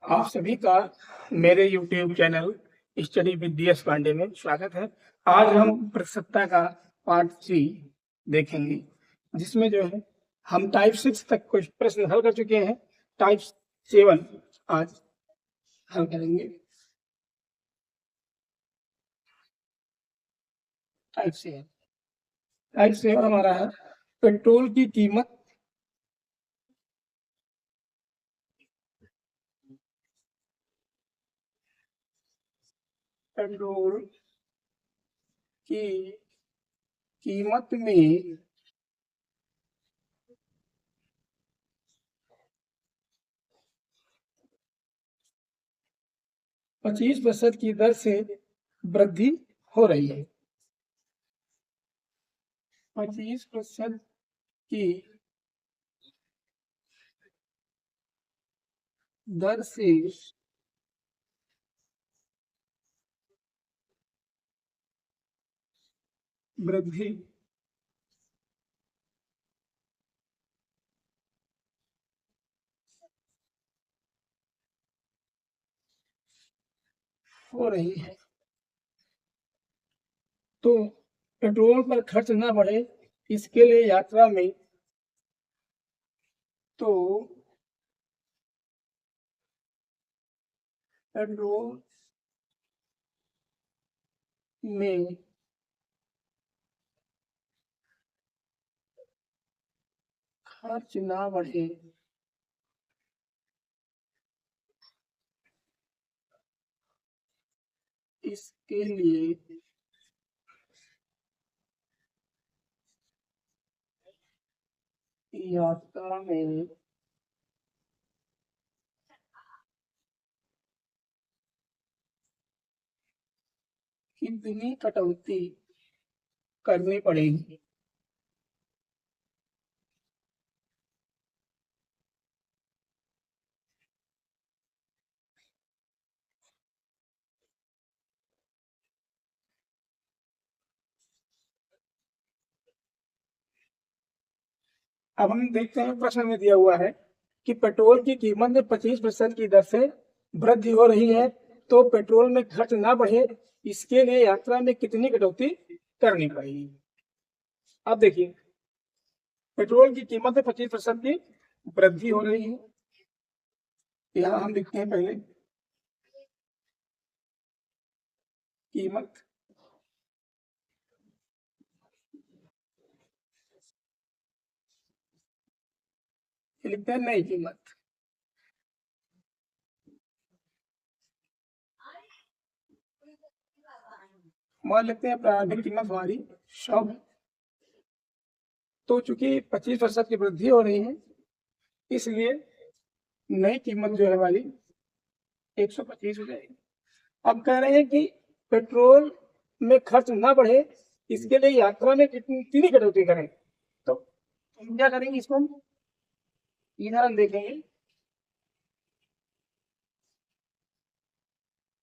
आप सभी का मेरे YouTube channel study with DS Pandey में स्वागत है। आज हम प्रतिशतता का पार्ट 3 देखेंगे, जिसमें जो है हम टाइप 6 तक कुछ प्रश्न हल कर चुके हैं। टाइप 7 आज हल करेंगे। टाइप 7 हमारा है पेट्रोल की कीमत पेट्रोल की कीमत में 25% की दर से वृद्धि हो रही है। 25% की दर से वृद्धि हो रही है, तो पेट्रोल पर खर्च न बढ़े इसके लिए यात्रा में पेट्रोल में खर्च न बढ़े इसके लिए यात्रा में कितनी कटौती करनी पड़ेगी। अब हम देखते हैं, प्रश्न में दिया हुआ है कि पेट्रोल की कीमत में 25% की दर से वृद्धि हो रही है, तो पेट्रोल में खर्च ना बढ़े इसके लिए यात्रा में कितनी कटौती करनी पड़ेगी। अब देखिए, पेट्रोल की कीमत में 25% की वृद्धि हो रही है। यहाँ हम लिखते हैं पहले कीमत लिखते हैं नई कीमत। मान लेते हैं प्रारंभिक कीमत हमारी 100 है, तो चूंकि 25% की वृद्धि हो रही है इसलिए नई कीमत जो है हमारी 125 हो जाएगी। अब कह रहे हैं कि पेट्रोल में खर्च ना बढ़े इसके लिए यात्रा में कितनी कटौती करें, तो हम क्या करेंगे, इसको हम उदाहरण देखेंगे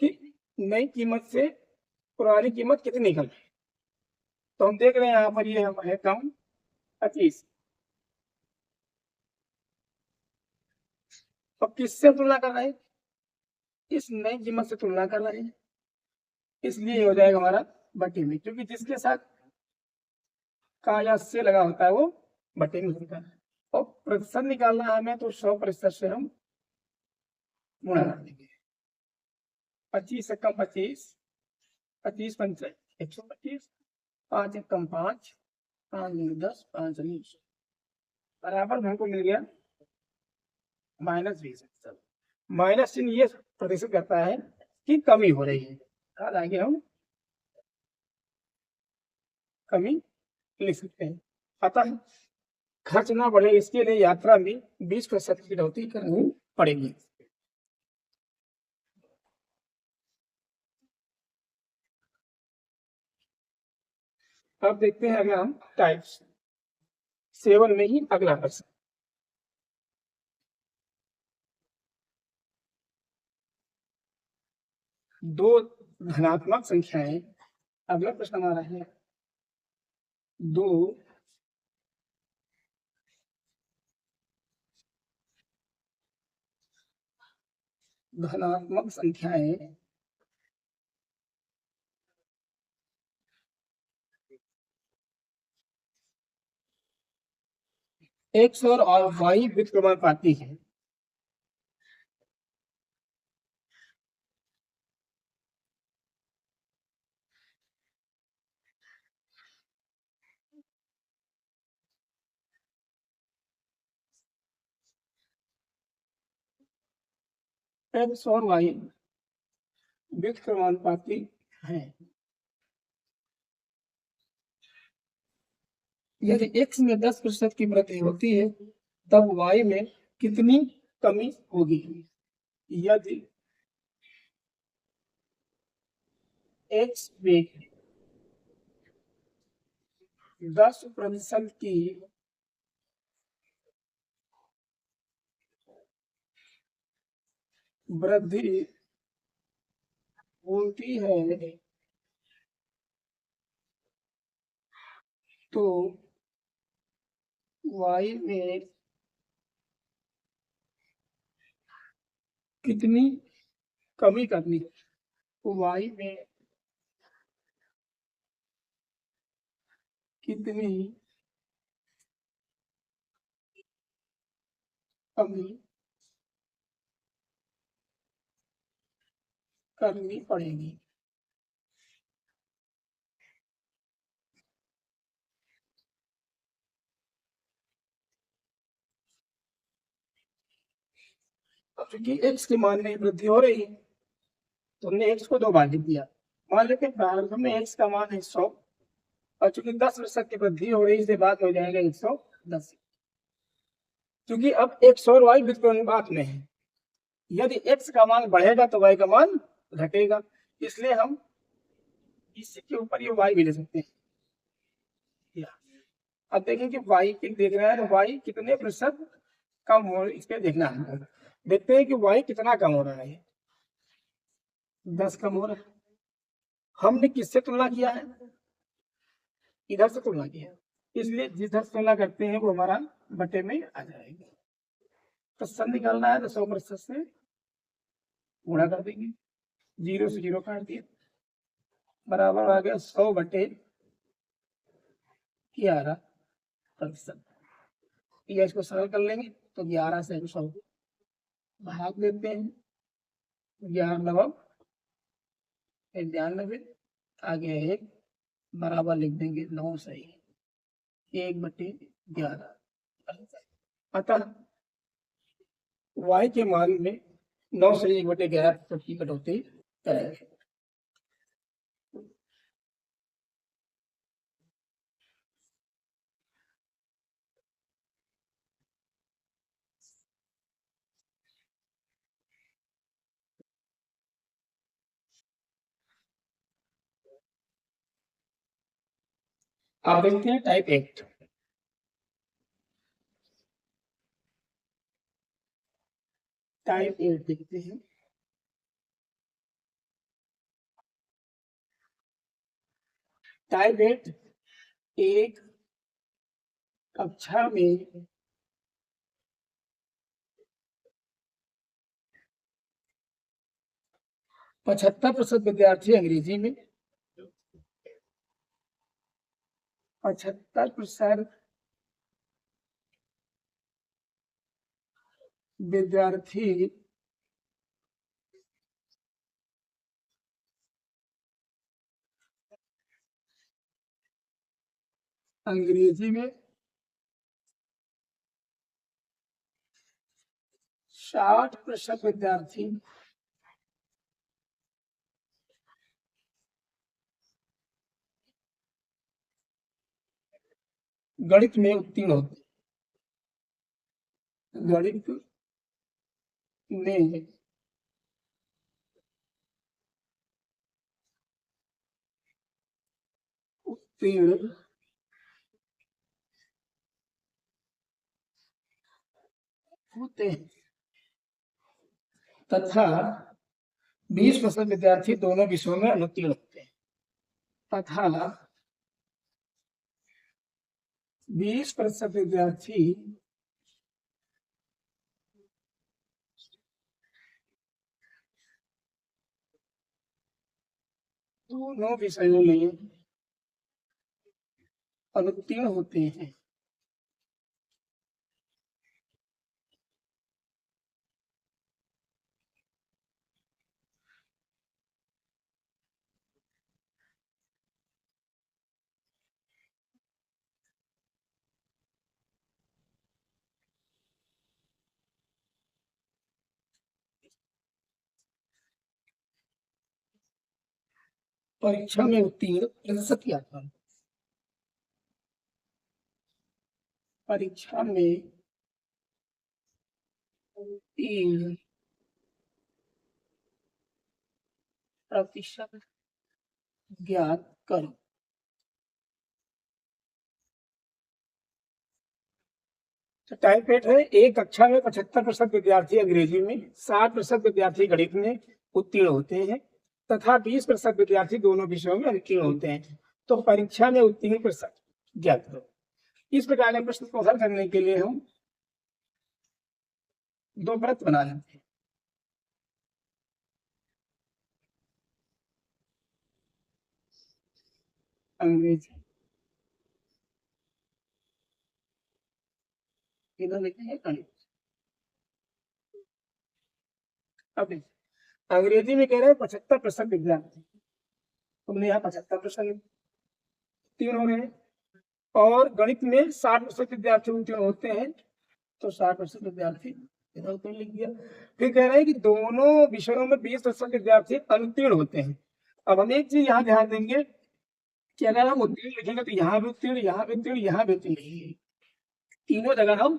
कि नई कीमत से पुरानी कीमत कितनी निकल रही है। तो हम देख रहे हैं यहाँ पर ये है कम 25। अब किससे तुलना कर रहे हैं, इस नई कीमत से तुलना कर रहे हैं, इसलिए हो जाएगा हमारा बटे में, क्योंकि जिसके साथ का या से लगा होता है वो बटे में होता है। और प्रतिशत निकालना है हमें, तो 100% से हम गुणा कर देंगे। 25 से कम 25, 25 पंच 125, 5 एक कम 5, 5 10, 5 20 बराबर हमको मिल गया -20। माइनस चिन्ह ये प्रतिशत करता है कि कमी हो रही है, आगे हम कमी लिख सकते हैं। अतः खर्च ना बढ़े इसके लिए यात्रा में 20% की कटौती करनी पड़ेगी। अब देखते हैं अगला हम टाइप 7 में ही अगला प्रश्न। दो धनात्मक संख्याएं, अगला प्रश्न हमारा है दो धनात्मक संख्याएं एक्स और वाई व्युत्क्रमण पाती है। एक्स और वाई व्युत्क्रमण पाती है। यदि x में 10% की वृद्धि होती है तब y में कितनी कमी होगी? यदि x में 10% की वृद्धि होती है तो y में कितनी कमी करनी है? y में कितनी कमी करनी पड़ेगी? क्योंकि x के मान में वृद्धि हो रही है तो हमने x को 2 बार लिख दिया। मान लेते हैं प्रारंभ में x का मान है 100 और चूंकि 10% की वृद्धि हो रही है इसलिए बात हो जाएगा 110। क्योंकि अब x और y व्युत्क्रमानुपात में है, यदि x का मान बढ़ेगा तो y का मान घटेगा, इसलिए हम इसके ऊपर ये y भी ले सकते हैं। अब देखें कि y की देख रहे हैं तो y कितने प्रतिशत कम हो, इसके देखना है। देखते हैं कि y कितना कम हो रहा है। 10 कम हो रहा है। हमने किससे तुलना किया है? इधर से तुलना किया, इसलिए जिधर से तुलना करते हैं वो हमारा बटे में आ जाएगा। प्रतिशत निकालना है तो 100% से गुणा कर देंगे, 0 से 0 काट दिया, बराबर आ गया 100/11%। या इसको सरल कर लेंगे तो 11 से 100 भाग देते हैं, 11×99, आगे 1 बराबर लिख देंगे 9 सही 1/11। अतः y के मान में 9 से 1/11 की कटौती करेंगे। आप देखते हैं टाइप 8। टाइप 8 देखते हैं। टाइप 8 एक कक्षा में 75% विद्यार्थी अंग्रेजी में, 75% विद्यार्थी अंग्रेजी में, 60% विद्यार्थी गणित में उत्तीर्ण होते, गणित में उत्तीर्ण होते हैं तथा 20% विद्यार्थी दोनों विषयों में अनुत्तीर्ण होते हैं तथा 20% विद्यार्थी दोनों विषयों में अनुत्तीर्ण होते हैं। परीक्षा में उत्तीर्ण प्रतिशत क्या था? परीक्षा में उत्तीर्ण प्रतिशत ज्ञात करो। तो टाइप 8 है, एक कक्षा में 75% विद्यार्थी अंग्रेजी में, 60% विद्यार्थी गणित में उत्तीर्ण होते हैं तथा 20% विद्यार्थी दोनों विषयों में उत्तीर्ण होते हैं। तो परीक्षा में उत्तीर्ण प्रतिशत ज्ञात करो। इस प्रकार के प्रश्न को हल करने के लिए हम दो व्रत बना लेते हैं। अंग्रेजी इधर लिखते हैं गणित। अब अंग्रेजी में कह रहे हैं 75% विद्यार्थी, तुमने यहाँ 75% उत्तीर्ण हो गए हैं, और गणित में 60% विद्यार्थी उत्तीर्ण होते हैं, तो 60% विद्यार्थी इधर उत्तीर्ण लिख दिया। फिर कह रहे हैं कि दोनों विषयों में 20% विद्यार्थी अनुत्तीर्ण होते हैं। अब हम एक चीज यहाँ ध्यान देंगे कि अगर हम उत्तीर्ण लिखेंगे तो यहाँ भी उत्तीर्ण, यहाँ भी उत्तीर्ण, यहाँ भी उत्तीर्ण लिखेंगे, तीनों जगह हम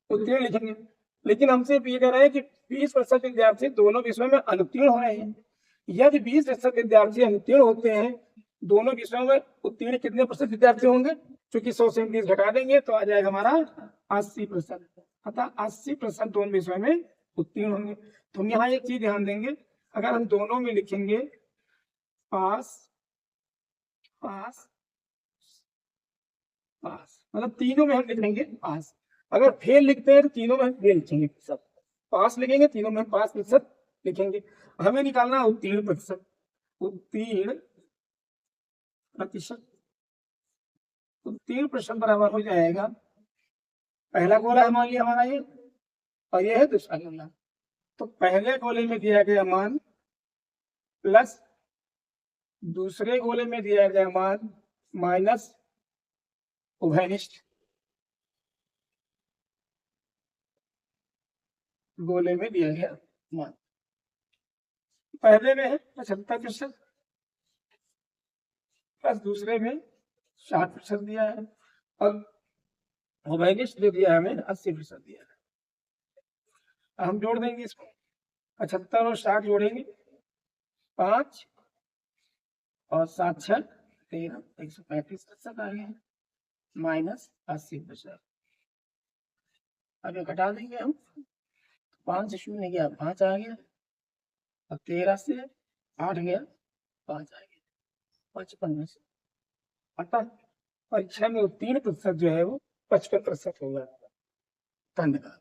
उत्तीर्ण लिखेंगे। लेकिन हमसे ये कह रहे हैं कि 20% विद्यार्थी दोनों विषयों में अनुत्तीर्ण हो रहे हैं। यदि 20% विद्यार्थी अनुत्तीर्ण होते हैं, दोनों विषयों में उत्तीर्ण कितने प्रतिशत विद्यार्थी होंगे? क्योंकि 100 से 20 घटा देंगे तो आ जाएगा हमारा 80%। अतः 80% दोनों विषयों में उत्तीर्ण होंगे। तो हम यहाँ एक चीज ध्यान देंगे, अगर हम दोनों में लिखेंगे पास पास पास, मतलब तीनों में हम लिख लेंगे पास। अगर फेल लिखते हैं तो तीनों में हम फेल लिखेंगे, सब पास लिखेंगे, तीनों में 5% लिखेंगे। हमें निकालना उत्तीर्ण प्रतिशत। उत्तीर्ण प्रतिशत, उत्तीर्ण प्रतिशत बराबर हो जाएगा, पहला गोला हमारे हमारा ये, और ये है दूसरा गोला। तो पहले गोले में दिया गया मान प्लस दूसरे गोले में दिया गया मान माइनस उभयनिष्ठ गोले में दिया गया मान। पहले में है 75% प्लस दूसरे में 60% दिया है, और उभयनिष्ठ जो दिया है हमें 80% दिया है। हम जोड़ देंगे इसको, 75 और 60 जोड़ेंगे 5 और 7 6 13, 135% आ गए, माइनस 80%। अब ये घटा देंगे हम, 5 से 0 गया 5 आ गया, और 13 से 8 गया 5 आ गया, 55 से। अतः परीक्षा में उत्तीर्ण प्रतिशत जो है वो 55% होगा। धन्यवाद।